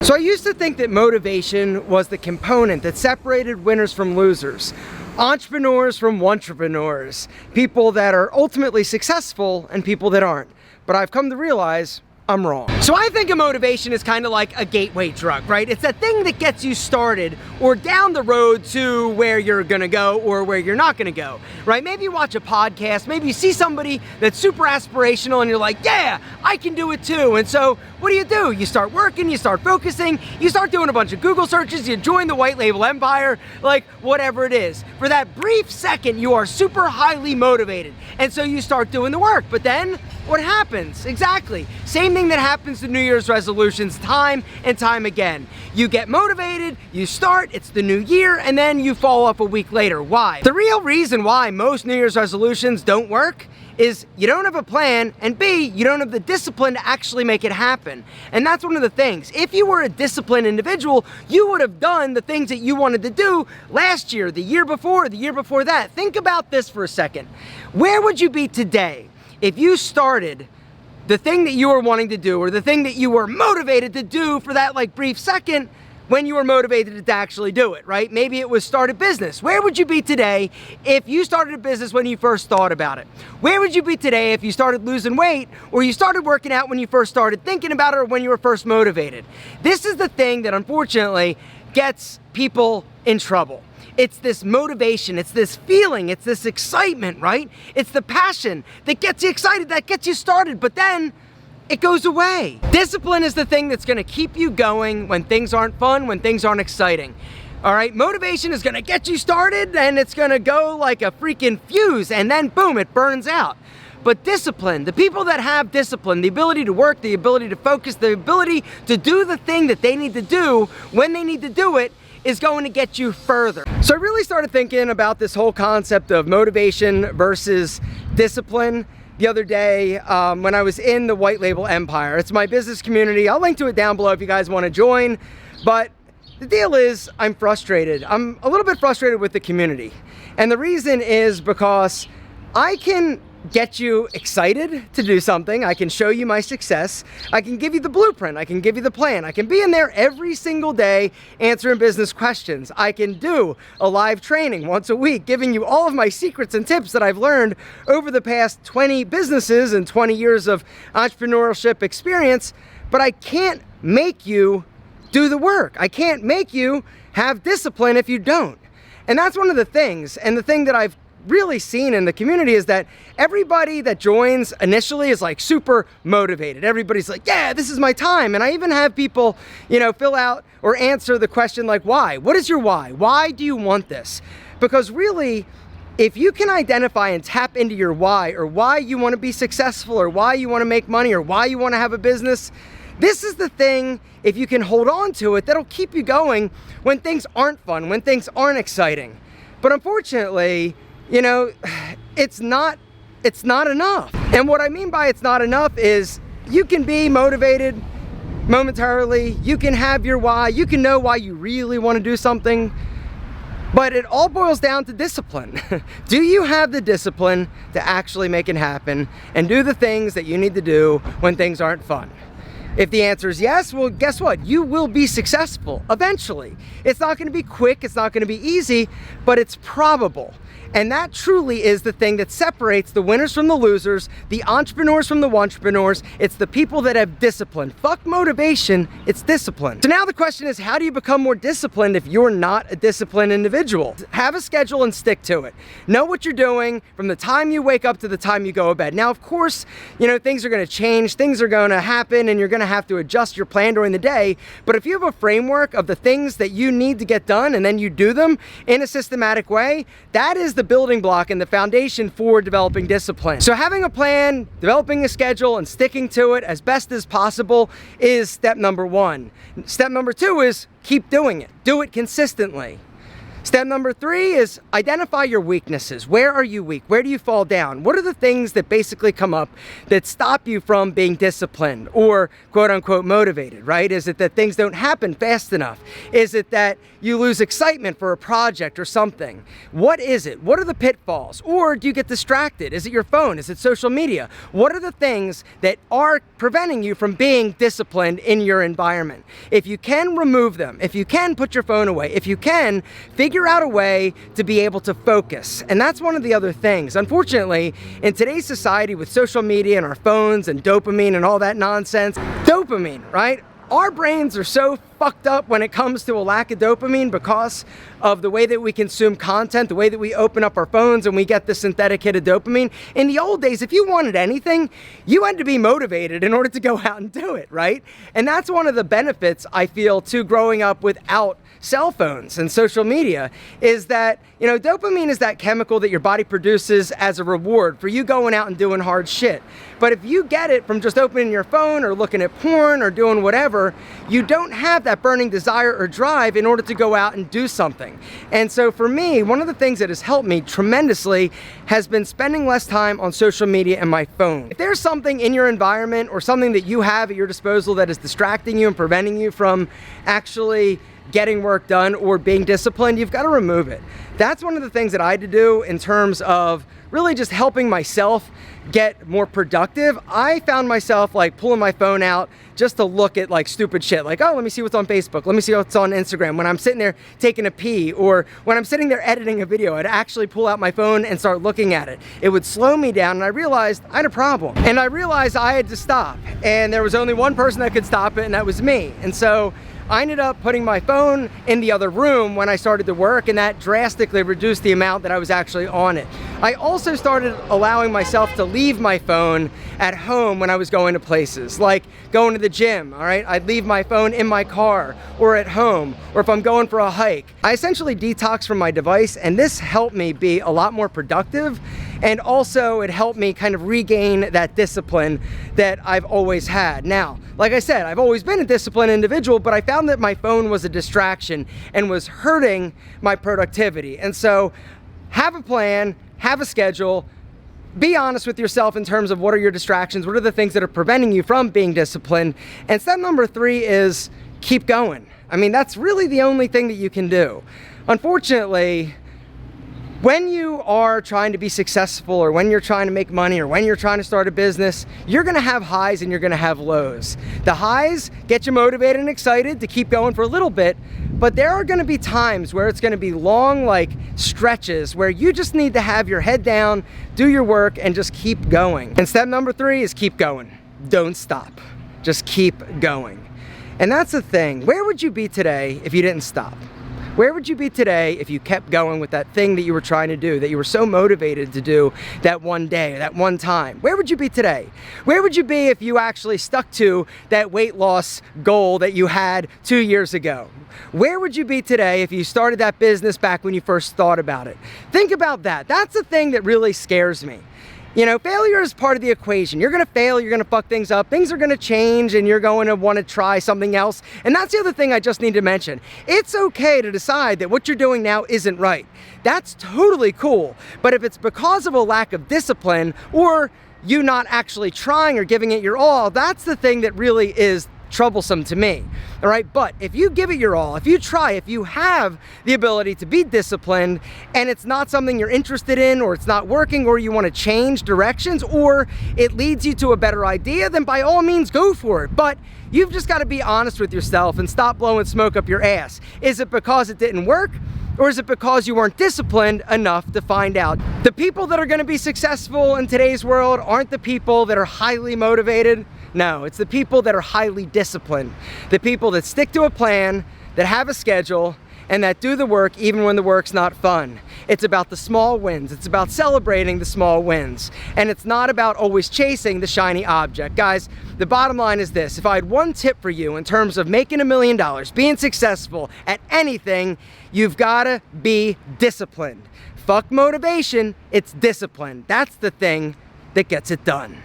So I used to think that motivation was the component that separated winners from losers, entrepreneurs from wantrepreneurs, people that are ultimately successful and people that aren't. But I've come to realize I'm wrong. So I think of motivation is kind of like a gateway drug, right? It's that thing that gets you started or down the road to where you're gonna go or where you're not gonna go, right? Maybe you watch a podcast, maybe you see somebody that's super aspirational and you're like, yeah, I can do it too. And so what do? You start working, you start focusing, you start doing a bunch of Google searches, you join the white label empire, like whatever it is. For that brief second, you are super highly motivated. And so you start doing the work, but then what happens? Exactly. Same thing that happens to New Year's resolutions time and time again. You get motivated, you start, it's the new year, and then you fall off a week later. Why? The real reason why most New Year's resolutions don't work is you don't have a plan, and B, you don't have the discipline to actually make it happen. And that's one of the things. If you were a disciplined individual, you would have done the things that you wanted to do last year, the year before that. Think about this for a second. Where would you be today if you started the thing that you were wanting to do, or the thing that you were motivated to do for that like brief second when you were motivated to actually do it, right? Maybe it was start a business. Where would you be today if you started a business when you first thought about it? Where would you be today if you started losing weight, or you started working out when you first started thinking about it, or when you were first motivated? This is the thing that unfortunately gets people in trouble. It's this motivation, it's this feeling, it's this excitement, right? It's the passion that gets you excited, that gets you started, but then it goes away. Discipline is the thing that's gonna keep you going when things aren't fun, when things aren't exciting. All right, motivation is gonna get you started and it's gonna go like a freaking fuse, and then boom, it burns out. But discipline, the people that have discipline, the ability to work, the ability to focus, the ability to do the thing that they need to do when they need to do it, is going to get you further. So I really started thinking about this whole concept of motivation versus discipline the other day when I was in the white label empire. It's my business community. I'll link to it down below if you guys want to join. But the deal is, I'm frustrated. I'm a little bit frustrated with the community. And the reason is because I can get you excited to do something. I can show you my success. I can give you the blueprint. I can give you the plan. I can be in there every single day answering business questions. I can do a live training once a week, giving you all of my secrets and tips that I've learned over the past 20 businesses and 20 years of entrepreneurship experience, but I can't make you do the work. I can't make you have discipline if you don't. And that's one of the things, and the thing that I've really seen in the community is that everybody that joins initially is like super motivated. Everybody's like, yeah, this is my time. And I even have people, fill out or answer the question like, why? What is your why? Why do you want this? Because really, if you can identify and tap into your why, or why you want to be successful, or why you want to make money, or why you want to have a business, this is the thing, if you can hold on to it, that'll keep you going when things aren't fun, when things aren't exciting. But unfortunately, it's not enough. And what I mean by it's not enough is you can be motivated momentarily, you can have your why, you can know why you really want to do something, but it all boils down to discipline. Do you have the discipline to actually make it happen and do the things that you need to do when things aren't fun? If the answer is yes, well, guess what? You will be successful eventually. It's not going to be quick, it's not going to be easy, but it's probable. And that truly is the thing that separates the winners from the losers, the entrepreneurs from the wantrepreneurs. It's the people that have discipline. Fuck motivation, it's discipline. So now the question is, how do you become more disciplined if you're not a disciplined individual? Have a schedule and stick to it. Know what you're doing from the time you wake up to the time you go to bed. Now, of course, things are gonna change, things are gonna happen, and you're gonna have to adjust your plan during the day. But if you have a framework of the things that you need to get done and then you do them in a systematic way, that is the building block and the foundation for developing discipline. So having a plan, developing a schedule, and sticking to it as best as possible is step number one. Step number two is keep doing it. Do it consistently. Step number 3 is identify your weaknesses. Where are you weak? Where do you fall down? What are the things that basically come up that stop you from being disciplined or quote unquote motivated, right? Is it that things don't happen fast enough? Is it that you lose excitement for a project or something? What is it? What are the pitfalls? Or do you get distracted? Is it your phone? Is it social media? What are the things that are preventing you from being disciplined in your environment? If you can remove them, if you can put your phone away, if you can figure out a way to be able to focus. And that's one of the other things. Unfortunately, in today's society with social media and our phones and dopamine and all that nonsense, dopamine, right? Our brains are so fucked up when it comes to a lack of dopamine because of the way that we consume content, the way that we open up our phones and we get the synthetic hit of dopamine. In the old days, if you wanted anything, you had to be motivated in order to go out and do it, right? And that's one of the benefits I feel to growing up without cell phones and social media is that, you know, dopamine is that chemical that your body produces as a reward for you going out and doing hard shit. But if you get it from just opening your phone or looking at porn or doing whatever, you don't have that burning desire or drive in order to go out and do something. And so for me, one of the things that has helped me tremendously has been spending less time on social media and my phone. If there's something in your environment or something that you have at your disposal that is distracting you and preventing you from actually getting work done or being disciplined, you've got to remove it. That's one of the things that I had to do in terms of really just helping myself get more productive. I found myself like pulling my phone out just to look at like stupid shit, like, oh, let me see what's on Facebook, let me see what's on Instagram. When I'm sitting there taking a pee or when I'm sitting there editing a video, I'd actually pull out my phone and start looking at it. It would slow me down and I realized I had a problem. And I realized I had to stop. And there was only one person that could stop it, and that was me. And so I ended up putting my phone in the other room when I started to work, and that drastically reduced the amount that I was actually on it. I also started allowing myself to leave my phone at home when I was going to places, like going to the gym, all right? I'd leave my phone in my car or at home, or if I'm going for a hike. I essentially detoxed from my device, and this helped me be a lot more productive. And also it helped me kind of regain that discipline that I've always had. Now, like I said, I've always been a disciplined individual, but I found that my phone was a distraction and was hurting my productivity. And so have a plan, have a schedule, be honest with yourself in terms of what are your distractions, what are the things that are preventing you from being disciplined. And step number 3 is keep going. I mean, that's really the only thing that you can do. Unfortunately, when you are trying to be successful, or when you're trying to make money, or when you're trying to start a business, you're gonna have highs and you're gonna have lows. The highs get you motivated and excited to keep going for a little bit, but there are gonna be times where it's gonna be long, like stretches, where you just need to have your head down, do your work, and just keep going. And step number 3 is keep going. Don't stop. Just keep going. And that's the thing. Where would you be today if you didn't stop? Where would you be today if you kept going with that thing that you were trying to do, that you were so motivated to do that one day, that one time? Where would you be today? Where would you be if you actually stuck to that weight loss goal that you had 2 years ago? Where would you be today if you started that business back when you first thought about it? Think about that. That's the thing that really scares me. You know, failure is part of the equation. You're gonna fail, you're gonna fuck things up, things are gonna change, and you're going to wanna try something else. And that's the other thing I just need to mention. It's okay to decide that what you're doing now isn't right. That's totally cool. But if it's because of a lack of discipline, or you not actually trying or giving it your all, that's the thing that really is troublesome to me, all right? But if you give it your all, if you try, if you have the ability to be disciplined and it's not something you're interested in, or it's not working, or you want to change directions, or it leads you to a better idea, then by all means go for it. But you've just got to be honest with yourself and stop blowing smoke up your ass. Is it because it didn't work? Or is it because you weren't disciplined enough to find out? The people that are going to be successful in today's world aren't the people that are highly motivated. No, it's the people that are highly disciplined. The people that stick to a plan, that have a schedule, and that do the work even when the work's not fun. It's about the small wins. It's about celebrating the small wins. And it's not about always chasing the shiny object. Guys, the bottom line is this. If I had one tip for you in terms of making $1 million, being successful at anything, you've gotta be disciplined. Fuck motivation, it's discipline. That's the thing that gets it done.